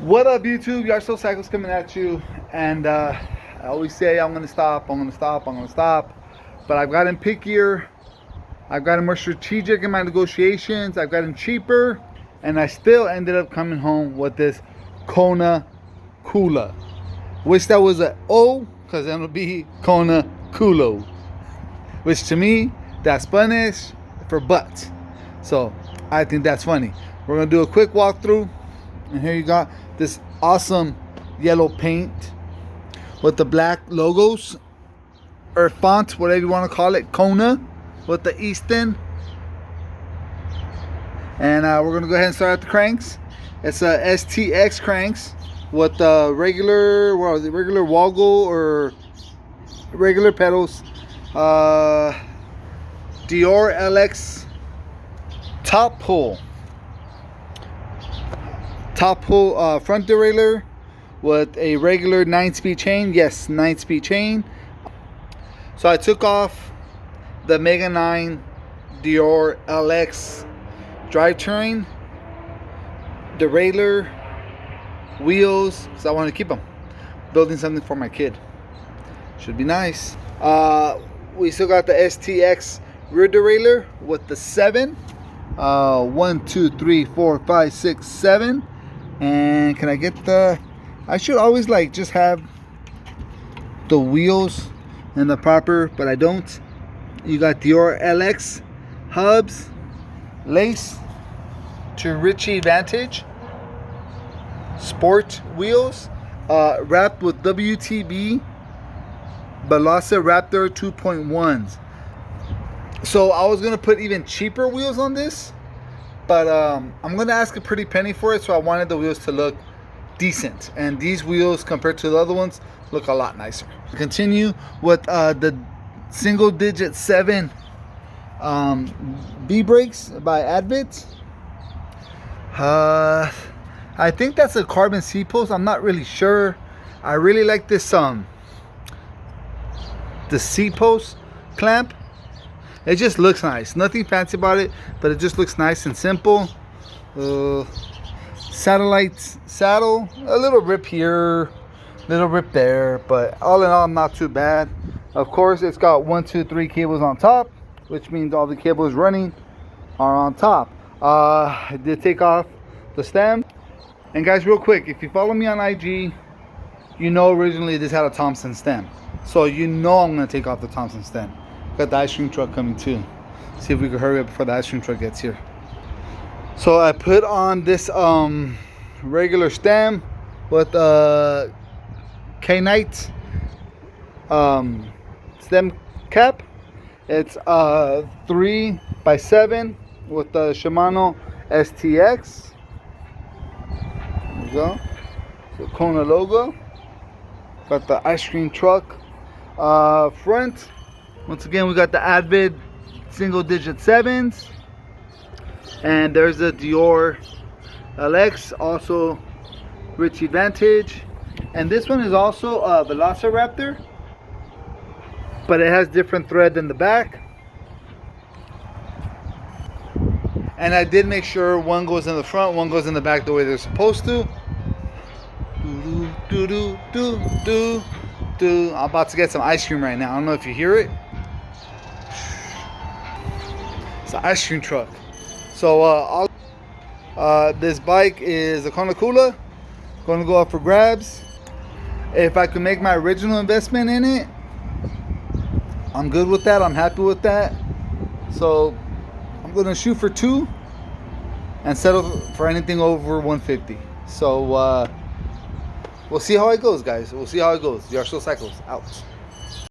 What up, YouTube? Y'all still cycles coming at you, and I always say I'm gonna stop, but I've gotten pickier, I've gotten more strategic in my negotiations, I've gotten cheaper, and I still ended up coming home with this Kona Kula. Wish that was an O, because then it'll be Kona Kulo, which to me, that's Spanish for butt. So I think that's funny. We're gonna do a quick walkthrough. And here you got this awesome yellow paint with the black logos or font, whatever you want to call it, Kona with the Easton. And we're gonna go ahead and start at the cranks. It's a STX cranks with the regular, regular woggle or regular pedals. Dior LX top pull front derailleur with a regular 9-speed chain. Yes, 9-speed chain. So I took off the Mega 9 Dior LX drivetrain, derailleur, wheels, because I want to keep them. Building something for my kid. Should be nice. We still got the STX rear derailleur with the 7. 1, 2, 3, 4, 5, 6, 7. And can I get the, I should always like just have the wheels in the proper, but I don't. You got Dior LX hubs, lace to Richie Vantage sport wheels, wrapped with WTB Velociraptor 2.1s. So I was gonna put even cheaper wheels on this, but I'm gonna ask a pretty penny for it, so I wanted the wheels to look decent, and these wheels compared to the other ones look a lot nicer. Continue with the single digit 7 B brakes by Advit. I think that's a carbon seat post. I'm not really sure. I really like this the seat post clamp. It just looks nice. Nothing fancy about it, but it just looks nice and simple. Satellite saddle, a little rip here, little rip there, but all in all, not too bad. Of course, it's got 1, 2, 3 cables on top, which means all the cables running are on top. I did take off the stem. And guys, real quick, if you follow me on IG, you know originally this had a Thompson stem. So you know I'm going to take off the Thompson stem. Got the ice cream truck coming too. See if we can hurry up before the ice cream truck gets here. So I put on this regular stem with K-Knight stem cap. It's 3x7 with the Shimano STX. There we go. The Kona logo. Got the ice cream truck front. Once again, we got the Advid single digit 7s, and there's the Dior LX, also Richie Vantage, and this one is also a Velociraptor, but it has different thread in the back. And I did make sure one goes in the front, one goes in the back the way they're supposed to. I'm about to get some ice cream right now. I don't know if you hear it. It's an ice cream truck. So this bike is a Kona Kula. Going to go up for grabs. If I could make my original investment in it, I'm good with that. I'm happy with that. So I'm going to shoot for 2 and settle for anything over 150. So we'll see how it goes, guys. We'll see how it goes. Yard Still Cycles out.